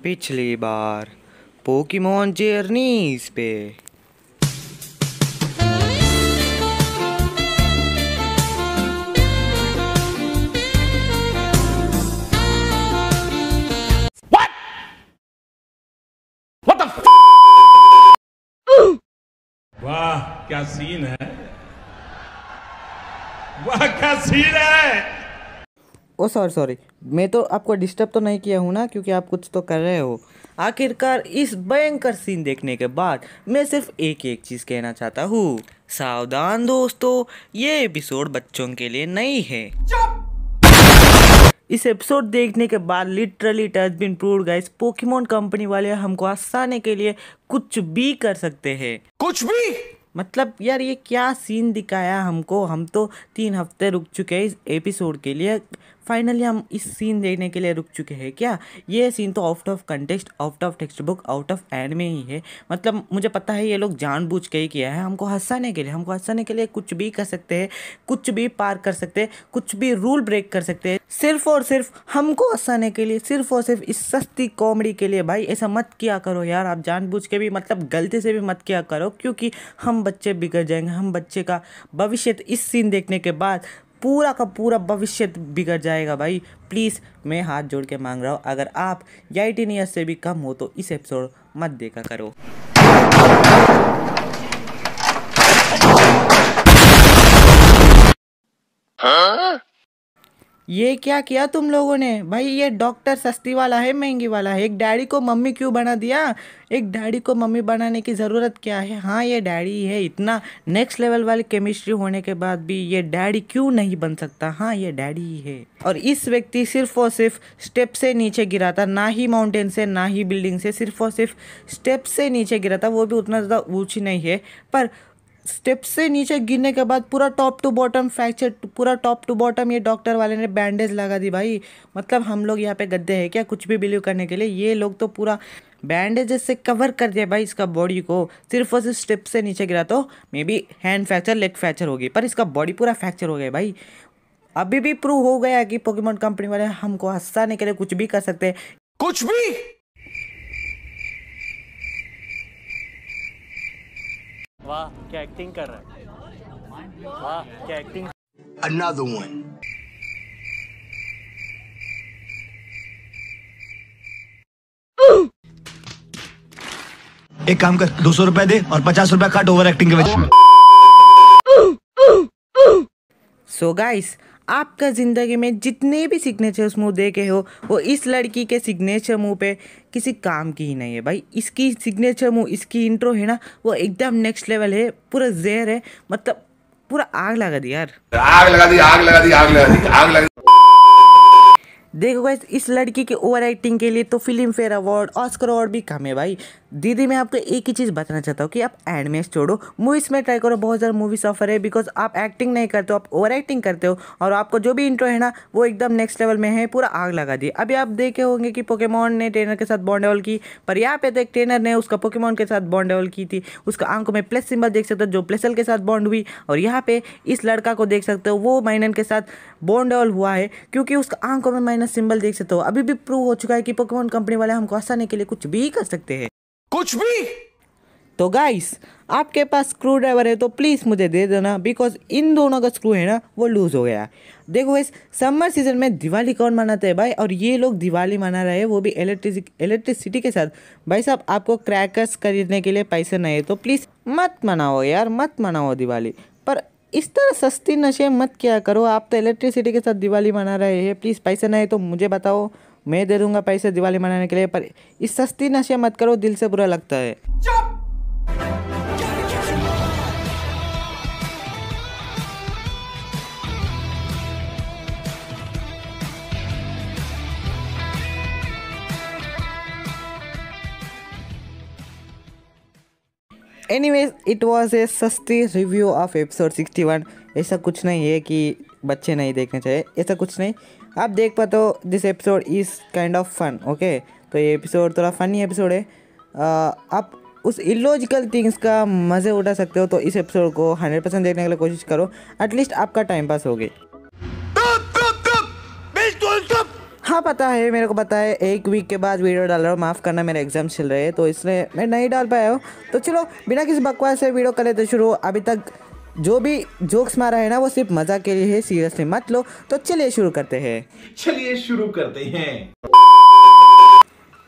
पिछली बार Pokemon journeys पे। वाह क्या सीन है, वाह क्या सीन है। ओ सॉरी, मैं तो आपको डिस्टर्ब तो नहीं किया हूँ ना, क्योंकि आप कुछ तो कर रहे हो। आखिरकार इस भयंकर सीन देखने के बाद मैं सिर्फ एक चीज़ कहना चाहता हूँ, सावधान दोस्तों, ये एपिसोड बच्चों के लिए नहीं है। इस एपिसोड देखने के बाद literally it has been proved guys, Pokemon company वाले हमको हंसाने के लिए कुछ भी कर सकते हैं। कुछ भी मतलब यार, ये क्या सीन दिखाया हमको। हम तो 3 हफ्ते रुक चुके हैं इस एपिसोड के लिए, फाइनली हम इस सीन देखने के लिए रुक चुके हैं। क्या ये सीन तो out of context, out of text book, out of anime ही है। मतलब मुझे पता है ये लोग जानबूझ के ही किया है, हमको हंसाने के लिए। हमको हंसाने के लिए कुछ भी कर सकते हैं, कुछ भी पार कर सकते हैं, कुछ भी रूल ब्रेक कर सकते हैं, सिर्फ और सिर्फ हमको हंसाने के लिए, सिर्फ और सिर्फ इस सस्ती कॉमेडी के लिए। भाई ऐसा मत किया करो यार, आप जानबूझ के भी, मतलब गलती से भी मत किया करो, क्योंकि हम बच्चे बिगड़ जाएंगे। हम बच्चे का भविष्य इस सीन देखने के बाद पूरा का पूरा भविष्य बिगड़ जाएगा। भाई प्लीज़ मैं हाथ जोड़ के मांग रहा हूँ, अगर आप 18 ईयर्स से भी कम हो तो इस एपिसोड मत देखा करो। ये क्या किया तुम लोगों ने? भाई ये डॉक्टर सस्ती वाला है महंगी वाला है? एक डैडी को मम्मी क्यों बना दिया? एक डैडी को मम्मी बनाने की ज़रूरत क्या है? हाँ ये डैडी है, इतना नेक्स्ट लेवल वाली केमिस्ट्री होने के बाद भी ये डैडी क्यों नहीं बन सकता? हाँ ये डैडी ही है। और इस व्यक्ति सिर्फ और सिर्फ स्टेप से नीचे गिरा था, ना ही माउंटेन से, ना ही बिल्डिंग से, सिर्फ और सिर्फ स्टेप से नीचे गिरा था। वो भी उतना ज़्यादा ऊँची नहीं है, पर स्टेप से नीचे गिरने के बाद पूरा टॉप टू बॉटम फ्रैक्चर, पूरा टॉप टू बॉटम ये डॉक्टर वाले ने बैंडेज लगा दी। भाई मतलब हम लोग यहाँ पे गद्दे हैं क्या कुछ भी बिलीव करने के लिए? ये लोग तो पूरा बैंडेजेस से कवर कर दिया भाई इसका बॉडी को। सिर्फ और सिर्फ स्टेप से नीचे गिरा तो may be hand fracture, leg fracture होगी, पर इसका बॉडी पूरा फ्रैक्चर हो गया। भाई अभी भी प्रूव हो गया कि पोकेमॉन कंपनी वाले हमको हंसाने के लिए कुछ भी कर सकते हैं, कुछ भी। वाह क्या एक्टिंग कर रहा है, वाह क्या एक्टिंग। Another one. एक काम कर, 200 रुपए दे और 50 रुपए काट ओवर एक्टिंग के वजह से। सो गाइस, आपका ज़िंदगी में जितने भी सिग्नेचर्स मुँह देखे हो वो इस लड़की के सिग्नेचर मुँह पे किसी काम की ही नहीं है। भाई इसकी सिग्नेचर मुँह, इसकी इंट्रो है ना, वो एकदम नेक्स्ट लेवल है, पूरा जहर है, मतलब पूरा आग लगा दी यार, आग लगा दी, आग लगा दी, आग लगा दी, आग लगा दी। देखो गाइस, इस लड़की के ओवर एक्टिंग के लिए तो film fair award, Oscar award भी कम है। भाई दीदी मैं आपको एक ही चीज़ बताना चाहता हूँ कि आप एनिमेस छोड़ो, मूवीज़ में ट्राई करो। बहुत ज़्यादा मूवी सफ़र है, बिकॉज आप एक्टिंग नहीं करते हो, आप ओवर एक्टिंग करते हो, और आपको जो भी इंट्रो है ना वो एकदम नेक्स्ट लेवल में है, पूरा आग लगा दी। अभी आप देखे होंगे कि पोकेमॉन ने ट्रेनर के साथ बॉन्ड डेवल की, पर यहाँ पे तो एक ट्रेनर ने उसका पोकेमॉन के साथ बॉन्ड डेवल की थी। उसका आंखों में प्लस सिंबल देख सकते हो, जो प्लसल के साथ बॉन्ड हुई, और यहाँ पे इस लड़का को देख सकते हो, वो माइनन के साथ बॉन्ड डेवल हुआ है, क्योंकि उसका आंखों में माइनस सिंबल देख सकते हो। अभी भी प्रूव हो चुका है कि पोकेमॉन कंपनी वाले हमको हंसाने के लिए कुछ भी कर सकते हैं, कुछ भी। तो गाइस आपके पास स्क्रू ड्राइवर है तो प्लीज़ मुझे दे देना, बिकॉज इन दोनों का स्क्रू है ना वो लूज़ हो गया। देखो इस समर सीजन में दिवाली कौन मनाते हैं भाई, और ये लोग दिवाली मना रहे हैं, वो भी इलेक्ट्रिसिटी के साथ। भाई साहब आपको क्रैकर्स खरीदने के लिए पैसे नहीं है तो प्लीज़ मत मनाओ यार, मत मनाओ दिवाली। पर इस तरह सस्ती नशे मत किया करो, आप तो इलेक्ट्रिसिटी के साथ दिवाली मना रहे हैं। प्लीज़ पैसे नहीं तो मुझे बताओ, मैं दे दूंगा पैसे दिवाली मनाने के लिए, पर इस सस्ती नशे मत करो, दिल से बुरा लगता है। एनीवेज इट वॉज ए सस्ती रिव्यू ऑफ एपिसोड 61। ऐसा कुछ नहीं है कि बच्चे नहीं देखने चाहिए, ऐसा कुछ नहीं, आप देख पाते हो। This episode is kind of fun, okay. तो ये एपिसोड थोड़ा फनी एपिसोड है, आप उस इलॉजिकल थिंग्स का मज़े उठा सकते हो। तो इस एपिसोड को 100% देखने के लिए कोशिश करो, एटलीस्ट आपका टाइम पास हो गई। हाँ पता है, मेरे को पता है, 1 वीक के बाद वीडियो डाल रहा हूँ, माफ़ करना मेरे एग्जाम चल रहे हैं तो इसलिए मैं नहीं डाल पाया हूँ। तो चलो बिना किसी बकवास से वीडियो कर लेते शुरू। अभी तक जो भी जोक्स मारा है ना वो सिर्फ मजाक के लिए है, सीरियसली मत लो। तो चलिए शुरू करते हैं।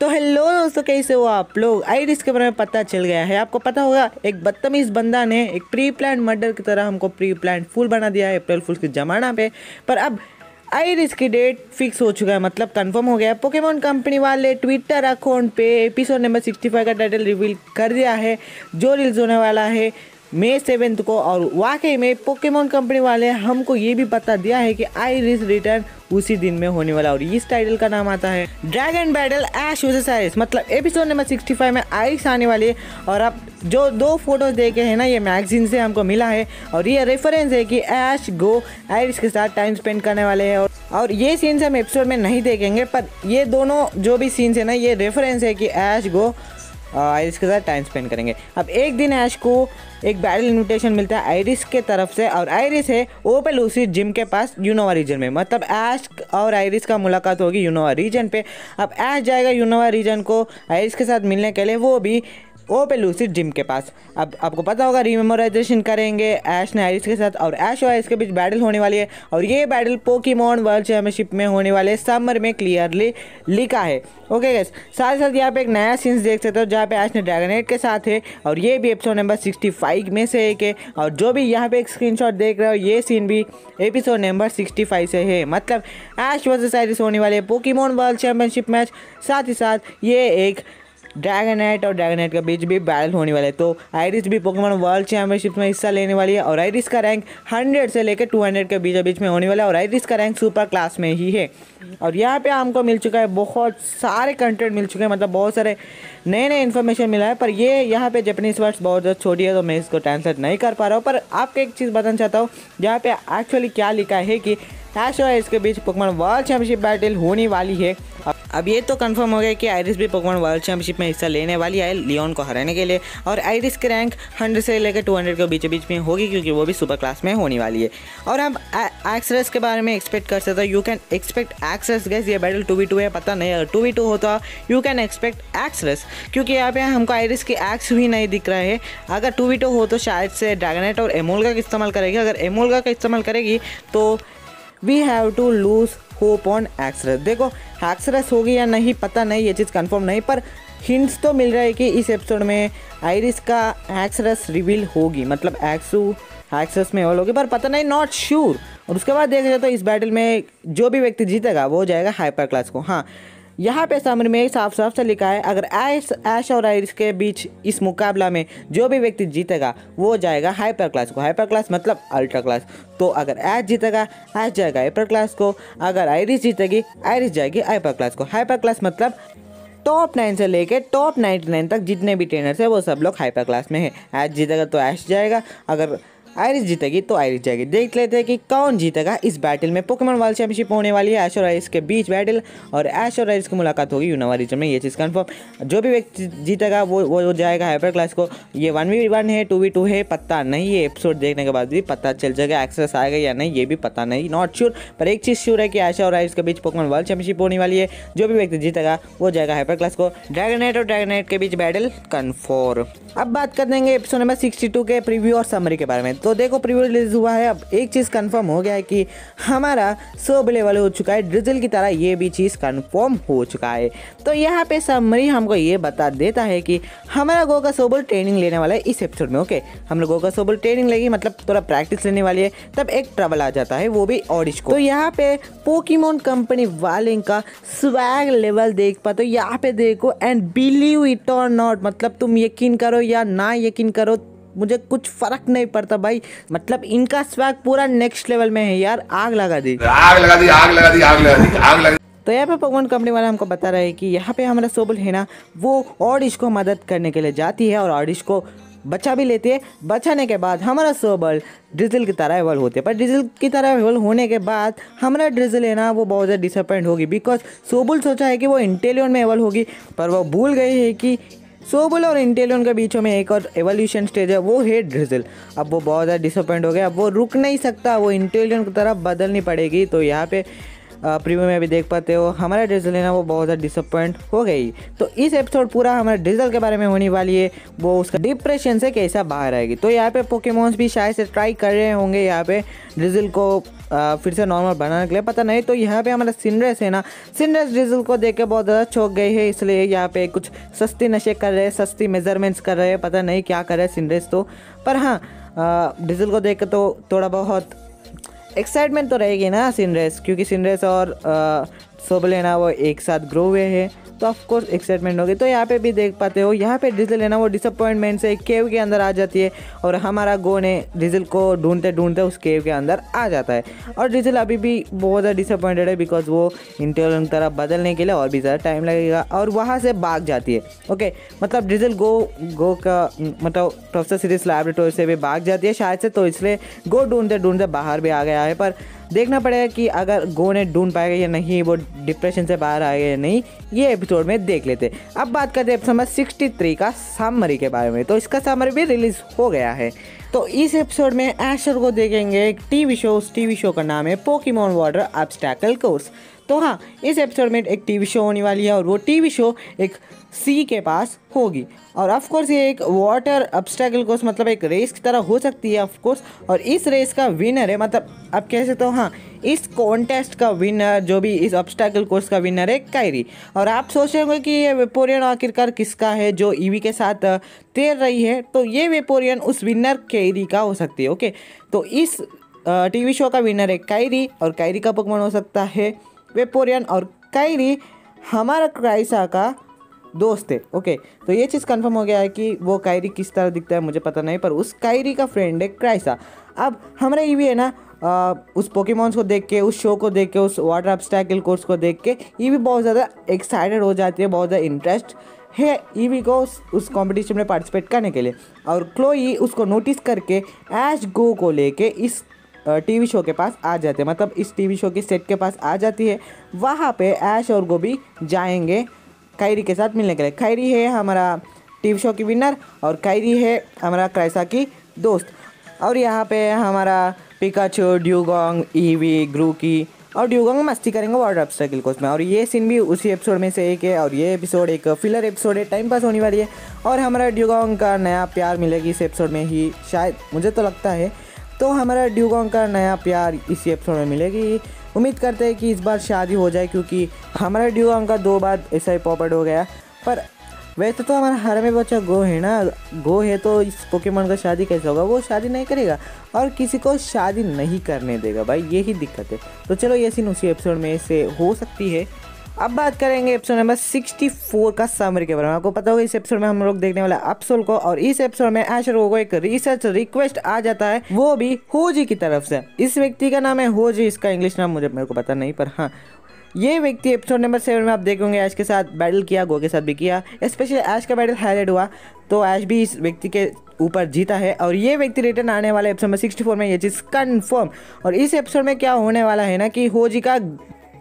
तो हेलो दोस्तों, कैसे हो आप लोग? आइरिस के बारे में पता चल गया है, आपको पता होगा एक बदतमीज बंदा ने एक प्री प्लान मर्डर की तरह हमको प्री प्लान फूल बना दिया है अप्रैल फूल के जमाना पे। पर अब आइरिस की डेट फिक्स हो चुका है, मतलब कंफर्म हो गया है। पोकेमॉन कंपनी वाले ट्विटर अकाउंट पे एपिसोड नंबर 65 का टाइटल रिवील कर दिया है, जो रिलीज होने वाला है May 7 को। और वाकई में पोकेमॉन कंपनी वाले हमको ये भी बता दिया है कि आइरिस रिटर्न उसी दिन में होने वाला, और इस टाइटल का नाम आता है dragon battle Ash versus Iris. मतलब एपिसोड नंबर 65 में आइरिस आने वाली है। और आप जो 2 फोटोज देखे हैं ना, ये मैगजीन से हमको मिला है, और ये रेफरेंस है कि ऐश गो आइरिस के साथ टाइम स्पेंड करने वाले हैं। और ये सीन्स हम एपिसोड में नहीं देखेंगे, पर ये दोनों जो भी सीन्स है ना, ये रेफरेंस है कि ऐश गो आइरिस के साथ टाइम स्पेंड करेंगे। अब एक दिन ऐश को एक बैटल इन्विटेशन मिलता है आइरिस के तरफ से, और आइरिस है ओपेलूसी जिम के पास यूनोवा रीजन में। मतलब ऐश और आइरिस का मुलाकात होगी यूनोवा रीजन पे। अब ऐश जाएगा यूनोवा रीजन को आइरिस के साथ मिलने के लिए, वो भी ओपेलूसी जिम के पास। अब आपको पता होगा रिमेमोराइजेशन करेंगे ऐश ने आइरिस के साथ, और ऐश और आइरिस के बीच बैटल होने वाली है। और ये बैटल पोकेमॉन वर्ल्ड चैंपियनशिप में होने वाले समर में क्लियरली लिखा है। ओके गाइस, साथ ही साथ यहाँ पे एक नया सीन्स देख सकते हो जहाँ पे ऐश ने ड्रैगनेट के साथ है, और ये भी एपिसोड नंबर 65 में से एक है। और जो भी यहाँ पे एक स्क्रीनशॉट देख रहे हो, ये सीन भी एपिसोड नंबर 65 से है। मतलब ऐश वर्सेस आइरिस होने वाले पोकेमॉन वर्ल्ड चैंपियनशिप मैच, साथ ही साथ ये एक ड्रैगनेट और ड्रैगनेट के बीच भी बैटल होने वाले। तो आइरिस भी पोकेमॉन वर्ल्ड चैंपियनशिप में हिस्सा लेने वाली है, और आइरिस का रैंक 100 से लेकर 200 के बीच में होने वाला है, और आइरिस का रैंक सुपर क्लास में ही है। और यहाँ पे हमको मिल चुका है, बहुत सारे कंटेंट मिल चुके हैं, मतलब बहुत सारे नए इन्फॉर्मेशन मिला है। पर ये यहाँ पे जापानीज वर्ड्स बहुत ज़्यादा छोटी है तो मैं इसको ट्रांसलेट नहीं कर पा रहा हूँ। पर आपको एक चीज़ बताना चाहता हूँ, जहाँ पे एक्चुअली क्या लिखा है कि ऐश और आइरिस के बीच पोकेमॉन वर्ल्ड चैंपियनशिप बैटल होने वाली है। अब ये तो कंफर्म हो गया कि आइरिस भी पोकेमॉन वर्ल्ड चैंपियनशिप में हिस्सा लेने वाली है लियोन को हराने के लिए, और आइरिस के रैंक 100 से लेकर 200 के बीच में होगी, क्योंकि वो भी सुपर क्लास में होने वाली है। और हम एक्सरेस के बारे में एक्सपेक्ट कर सकते हो, you can expect X-rays gas. ये बैटल 2v2 है, पता नहीं अगर 2v2 होता यू कैन एक्सपेक्ट एक्सरेस, क्योंकि यहाँ पे हमको आइरिस की एक्स भी नहीं दिख रहा है। अगर 2v2 हो तो शायद से ड्रैगनेट और एमोल्गा का इस्तेमाल करेगी। अगर एमोल्गा का इस्तेमाल करेगी तो we have to lose hope on एक्सरेस। देखो एक्सरेस होगी या नहीं पता नहीं, ये चीज़ कंफर्म नहीं, पर हिंट्स तो मिल रहा है कि इस एपिसोड में आइरिस का एक्सरेस रिवील होगी, मतलब एक्सरेस में ऑल होगी, पर पता नहीं, नॉट श्योर। और उसके बाद देखा जाए तो इस बैटल में जो भी व्यक्ति जीतेगा वो जाएगा हाइपर क्लास को। हाँ, यहाँ पे समरी में साफ साफ से लिखा है, अगर ऐश और आइरिस के बीच इस मुकाबला में जो भी व्यक्ति जीतेगा वो जाएगा हाइपर क्लास को। हाइपर क्लास मतलब अल्ट्रा क्लास। तो अगर ऐश जीतेगा ऐश जाएगा हाइपर क्लास को, अगर आइरिस जीतेगी आइरिस जाएगी हाइपर क्लास को। हाइपर क्लास मतलब टॉप 9 से लेके टॉप 99 तक जितने भी ट्रेनर्स है वो सब लोग हाइपर क्लास में है। ऐश जीतेगा तो ऐश जाएगा, अगर आइरिस जीतेगी तो आइरिस जाएगी। देख लेते हैं कि कौन जीतेगा इस बैटल में। पोकेमॉन वर्ल्ड चैंपियनशिप होने वाली है, ऐश और आइरिस के बीच बैटल, और ऐश और आइरिस की मुलाकात होगी यूनोवा रीजन में, ये चीज़ कंफर्म। जो भी व्यक्ति जीतेगा वो जाएगा हाइपर क्लास को। ये 1v1 है 2v2 है पता नहीं, ये एपिसोड देखने के बाद भी पता चल जाएगा। एक्सेस आएगा या नहीं ये भी पता नहीं, नॉट श्योर। पर एक चीज़ श्योर है कि ऐश और आइरिस के बीच पोकेमॉन वर्ल्ड चैंपियनशिप होने वाली है। जो भी व्यक्ति जीतेगा वो जाएगा हाइपर क्लास को। ड्रैगनेट और ड्रैगनेट के बीच बैटल कन्फर्म। अब बात कर देंगे एपिसोड नंबर 62 के प्रीव्यू और समरी के बारे में। तो देखो प्रीव्यू रिलीज हुआ है, अब एक चीज़ कंफर्म हो गया है कि हमारा सब लेवल हो चुका है ड्रिजल की तरह, ये भी चीज़ कंफर्म हो चुका है। तो यहाँ पे समरी हमको ये बता देता है कि हमारा गोगा सोबल ट्रेनिंग लेने वाला है इस एपिसोड में। ओके, हम लोग गोगा सोबल ट्रेनिंग लेगी, मतलब थोड़ा प्रैक्टिस लेने वाली है। तब एक ट्रबल आ जाता है, वो भी ऑडिश को। तो यहाँ पे पोकेमॉन कंपनी वाले का स्वैग लेवल देख पाते हो, यहाँ पे देखो, एंड बिलीव इट और नॉट, मतलब तुम यकीन करो या ना यकीन करो, मुझे कुछ फर्क नहीं पड़ता भाई। मतलब इनका स्वैग पूरा नेक्स्ट लेवल में है यार, आग लगा दी, आग लगा दी, आग लगा दी, आग लगा दी, आग लगा दी। तो यहाँ पे पोकेमॉन कंपनी वाला हमको बता रहा है कि यहाँ पे हमारा सोबल है ना, वो ऑडिश को मदद करने के लिए जाती है और ऑडिश को बचा भी लेती है। बचाने के बाद हमारा सोबल ड्रिजल की तरह एवल होते हैं, पर ड्रिजल की तरह एवल होने के बाद हमारा ड्रिजल है ना वो बहुत ज़्यादा डिसअपॉइंट होगी, बिकॉज सोबल सोचा है कि वो इंटेलियन में एवल होगी, पर वो भूल गए है कि सोबल और इंटेलियन के बीचों में एक और एवोल्यूशन स्टेज है, वो है ड्रिजल। अब वो बहुत ज़्यादा डिसअपॉइंट हो गया, अब वो रुक नहीं सकता, वो इंटेलियन की तरफ बदलनी पड़ेगी। तो यहाँ पे प्रीव्यू में भी देख पाते हो, हमारा डिजिल है ना वो बहुत ज़्यादा डिसअपॉइंट हो गई। तो इस एपिसोड पूरा हमारा डिजिल के बारे में होने वाली है, वो उसका डिप्रेशन से कैसा बाहर आएगी। तो यहाँ पे पोकेमॉन्स भी शायद से ट्राई कर रहे होंगे यहाँ पे डिजिल को फिर से नॉर्मल बनाने के लिए, पता नहीं। तो यहाँ पे हमारा सिंड्रेस है ना, सिंड्रेस डिजिल को देख के बहुत ज़्यादा चौंक गई है, इसलिए यहाँ पे कुछ सस्ती नशे कर रहे हैं, सस्ती मेजरमेंट्स कर रहे हैं, पता नहीं क्या कर रहे हैं सिंड्रेस तो। पर हाँ, डिजिल को देख के तो थोड़ा बहुत एक्साइटमेंट तो रहेगी ना सिंड्रेस, क्योंकि सिंड्रेस और सोबल है ना वो एक साथ ग्रो हुए हैं, तो ऑफ कोर्स एक्साइटमेंट होगी। तो यहाँ पे भी देख पाते हो, यहाँ पे डिजिल है ना वो डिसअपॉइंटमेंट से एक केव के अंदर आ जाती है और हमारा गो ने डिजिल को ढूंढते ढूंढते उस केव के अंदर आ जाता है। और डिजिल अभी भी बहुत ज़्यादा डिसअपॉइंटेड है, बिकॉज वो इंटेलिजेंट तरह बदलने के लिए और भी ज़्यादा टाइम लगेगा, और वहाँ से भाग जाती है। ओके, मतलब डिजिल गो का मतलब प्रोफेसर सीरीज लैबोरेटरी से भी भाग जाती है शायद से, तो इसलिए गो ढूंढते ढूंढते बाहर भी आ गया है। पर देखना पड़ेगा कि अगर गो ने ढूंढ पाएगा या नहीं, वो डिप्रेशन से बाहर आएगा या नहीं, ये एपिसोड में देख लेते। अब बात करते हैं एपिसोड नंबर 63 का समरी के बारे में। तो इसका समरी भी रिलीज हो गया है। तो इस एपिसोड में एशर को देखेंगे एक टीवी शो, उस टीवी शो का नाम है पोकेमॉन वाटर ऑब्स्टैकल कोर्स। तो हाँ, इस एपिसोड में एक टीवी शो होने वाली है और वो टीवी शो एक सी के पास होगी, और ऑफ कोर्स ये एक वाटर ऑब्स्टैकल कोर्स मतलब एक रेस की तरह हो सकती है ऑफ कोर्स। और इस रेस का विनर है, मतलब आप कह सकते हो हाँ, इस कॉन्टेस्ट का विनर जो भी इस ऑब्स्टैकल कोर्स का विनर है कायरी। और आप सोच रहे होंगे कि ये वेपोरियन आखिरकार किसका है जो ईवी के साथ तैर रही है, तो ये वेपोरियन उस विनर कायरी का हो सकती है। ओके, तो इस टीवी शो का विनर है कायरी, और कायरी का पोकेमॉन हो सकता है वेपोरियन, और कायरी हमारा क्राइसा का दोस्त है। ओके, तो ये चीज़ कंफर्म हो गया है कि वो कायरी किस तरह दिखता है मुझे पता नहीं, पर उस कायरी का फ्रेंड है क्राइसा। अब हमारा ईवी है ना उस पोकेमॉन्स को देख के, उस शो को देख के, उस वाटर ऑब्स्टैकल कोर्स को देख के ईवी बहुत ज़्यादा एक्साइटेड हो जाती है, बहुत ज़्यादा इंटरेस्ट है ईवी को उस कंपटीशन में पार्टिसिपेट करने के लिए। और क्लोई उसको नोटिस करके ऐश गो को लेके इस टीवी शो के पास आ जाते हैं, मतलब इस टीवी शो के सेट के पास आ जाती है। वहाँ पे ऐश और गो भी जाएंगे कायरी के साथ मिलने के लिए। कायरी है हमारा टीवी शो की विनर और कायरी है हमारा क्राइसा की दोस्त। और यहाँ पे हमारा पिकाचू, ड्यूगोंग, ईवी, ग्रूकी और ड्यूगोंग मस्ती करेंगे वाटर ऑब्स्टैकल कोर्स में। और ये सीन भी उसी एपिसोड में से एक है, और ये एपिसोड एक फिलर एपिसोड है, टाइम पास होने वाली है। और हमारा ड्यूगोंग का नया प्यार मिलेगी इस एपिसोड में ही, शायद मुझे तो लगता है। तो हमारा ड्यूगोंग का नया प्यार इसी एपिसोड में मिलेगी। उम्मीद करते हैं कि इस बार शादी हो जाए, क्योंकि हमारा ड्यूगोंग का 2 बार ऐसा ही पॉपअप हो गया। पर वैसे तो हमारा हर में बच्चा गो है ना, गो है तो इस पोकेमॉन का शादी कैसे होगा, वो शादी नहीं करेगा और किसी को शादी नहीं करने देगा भाई, यही दिक्कत है। तो चलो ये सीन उसी एपिसोड में से हो सकती है। अब बात करेंगे एपिसोड नंबर 64 का समरी के बारे में। आपको पता होगा इस एपिसोड में हम लोग देखने वाला अप्सोल को, और इस एपिसोड में एशर को एक रिसर्च रिक्वेस्ट आ जाता है, वो भी होजी की तरफ से। इस व्यक्ति का नाम है होजी, इसका इंग्लिश नाम मेरे को पता नहीं, पर हाँ ये व्यक्ति एपिसोड नंबर 7 में आप देखेंगे ऐश के साथ बैटल किया, गो के साथ भी किया, स्पेशली ऐश का बैटल हाईलाइट हुआ, तो ऐश भी इस व्यक्ति के ऊपर जीता है। और ये व्यक्ति रिटर्न आने वाला एपिसोड नंबर 64 में, ये चीज़ कन्फर्म। और इस एपिसोड में क्या होने वाला है ना कि होजी का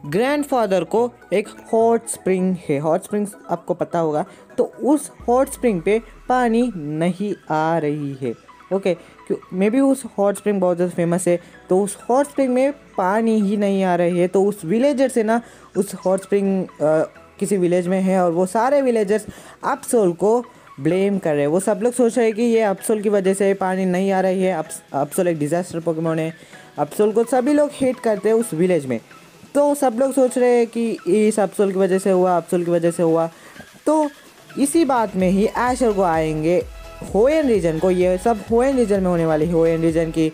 ग्रैंडफादर को एक हॉट स्प्रिंग है, हॉट स्प्रिंग आपको पता होगा, तो उस हॉट स्प्रिंग पे पानी नहीं आ रही है। ओके, मे बी उस हॉट स्प्रिंग बहुत ज़्यादा फेमस है, तो उस हॉट स्प्रिंग में पानी ही नहीं आ रही है। तो उस विलेजर से ना उस हॉट स्प्रिंग किसी विलेज में है, और वो सारे विलेजर्स अप्सोल को ब्लेम कर रहे हैं। वो सब लोग सोच रहे हैं कि ये अप्सोल की वजह से पानी नहीं आ रही है, अप्सोल एक डिज़ास्टर पोकेमॉन है, अप्सोल को सभी लोग हेट करते हैं उस विलेज में। तो सब लोग सोच रहे हैं कि इस अप्सोल की वजह से हुआ, अप्सोल की वजह से हुआ। तो इसी बात में ही एशर को आएंगे होएन रीजन को, ये सब होएन रीजन में होने वाली है, होएन रीजन की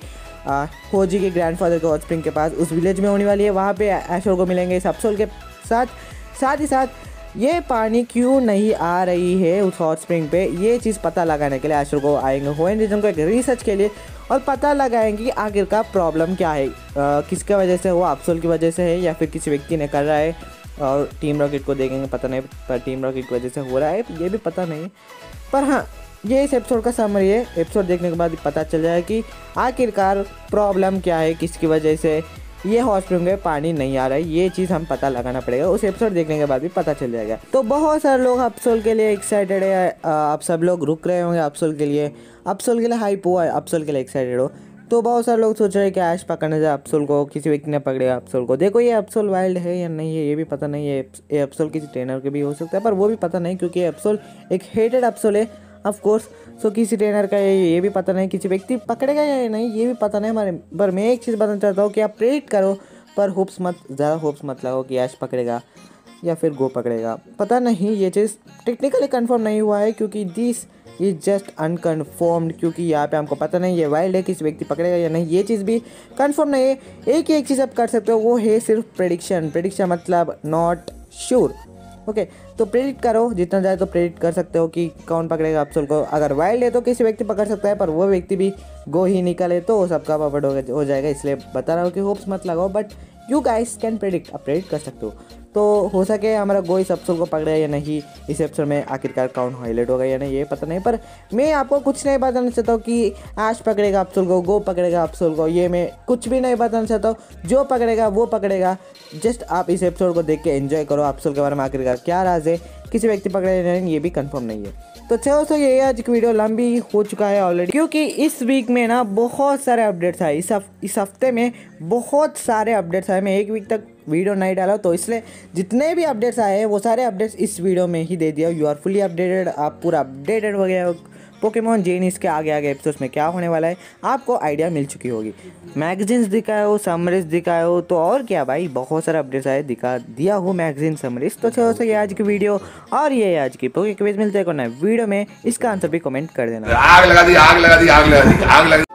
होजी के ग्रैंडफादर के हॉट स्प्रिंग के पास उस विलेज में होने वाली है। वहाँ पे एशर को मिलेंगे इस अप्सोल के साथ ही साथ ये पानी क्यों नहीं आ रही है उस हॉट स्प्रिंग पे, ये चीज़ पता लगाने के लिए एशर को आएंगे होएन रीजन को एक रिसर्च के लिए, और पता लगाएंगे कि आखिर का प्रॉब्लम क्या है, किसकी वजह से हुआ, अप्सोल की वजह से है या फिर किसी व्यक्ति ने कर रहा है। और टीम रॉकेट को देखेंगे, पता नहीं, पर टीम रॉकेट की वजह से हो रहा है ये भी पता नहीं। पर हाँ, ये इस एपिसोड का समरी है। एपिसोड देखने के बाद पता चल जाए कि आखिरकार प्रॉब्लम क्या है, किसकी वजह से ये हॉट स्प्रिंग में पानी नहीं आ रहा है, ये चीज़ हम पता लगाना पड़ेगा। उस एपिसोड देखने के बाद भी पता चल जाएगा। तो बहुत सारे लोग अप्सोल के लिए एक्साइटेड है, आप सब लोग रुक रहे होंगे अप्सोल के लिए हाइप हुआ है, अप्सोल के लिए एक्साइटेड हो। तो बहुत सारे लोग सोच रहे हैं कि ऐश पकड़ने जाए अप्सुल को, किसी व्यक्ति ने पकड़ेगा अप्सुल को। देखो ये अप्सुल वाइल्ड है या नहीं है ये भी पता नहीं है, ये अप्सुल किसी ट्रेनर के भी हो सकता है पर वो भी पता नहीं, क्योंकि अप्सुल एक हेटेड अप्सुल है ऑफ कोर्स। सो किसी ट्रेनर का ये भी पता नहीं, किसी व्यक्ति पकड़ेगा या नहीं ये भी पता नहीं हमारे। पर मैं एक चीज़ बताना चाहता हूँ कि आप प्रेडिक्ट करो पर होप्स मत, ज़्यादा होप्स मत लगाओ कि ऐश पकड़ेगा या फिर गो पकड़ेगा। पता नहीं, ये चीज़ टेक्निकली कंफर्म नहीं हुआ है क्योंकि दिस इज जस्ट अनकन्फर्म्ड, क्योंकि यहाँ पे हमको पता नहीं ये वाइल्ड है, किसी व्यक्ति पकड़ेगा या नहीं ये चीज़ भी कंफर्म नहीं है। एक चीज़ आप कर सकते हो वो है सिर्फ प्रेडिक्शन। प्रेडिक्शन मतलब नॉट श्योर। ओके, तो प्रेडिक्ट करो जितना ज़्यादा तो प्रेडिक्ट कर सकते हो कि कौन पकड़ेगा अप्सुल को। अगर वाइल्ड है तो किसी व्यक्ति पकड़ सकता है पर वो व्यक्ति भी गो ही निकले तो सबका पापड़ हो जाएगा। इसलिए बता रहा हूँ कि होप्स मत लगाओ, but you guys can predict, आप प्रेडिक्ट कर सकते हो। तो हो सके हमारा गो इस अप्सुल को पकड़े या नहीं, इस एपिसोड में आखिरकार कौन हाईलाइट होगा या नहीं ये पता नहीं। पर मैं आपको कुछ नहीं बताना चाहता हूँ कि ऐश पकड़ेगा अप्सुल को, गो पकड़ेगा अप्सुल को, ये मैं कुछ भी नहीं बताना चाहता हूँ। जो पकड़ेगा वो पकड़ेगा। जस्ट आप इस एपिसोड को देख के एंजॉय करो। अप्सुल के बारे में आखिरकार क्या राज है, किसी व्यक्ति पकड़े या नहीं ये भी कंफर्म नहीं है। तो चलो तो ये आज की वीडियो लंबी हो चुका है ऑलरेडी, क्योंकि इस वीक में ना बहुत सारे अपडेट्स आए। इस हफ्ते में बहुत सारे अपडेट्स आए। मैं एक वीक तक वीडियो नहीं डाला तो इसलिए जितने भी अपडेट्स आए हैं वो सारे अपडेट्स इस वीडियो में ही दे दिया। यू आर फुली अपडेटेड, आप पूरा अपडेटेड हो गया हो। पोकेमॉन जेनिस के आगे एपिसोड्स में क्या होने वाला है आपको आइडिया मिल चुकी होगी। मैगजीन्स दिखाए हो, समरीज दिखाए हो, तो और क्या भाई, बहुत सारे अपडेट्स आए, दिखा दिया हो मैगजीन समरीज। तो चलो ये आज की वीडियो और ये आज की पोके क्विज। मिलते हैं वीडियो में, इसका आंसर भी कमेंट कर देना। आग लगा दी, आग लगा दी, आग लगा दी, आग लगा दी।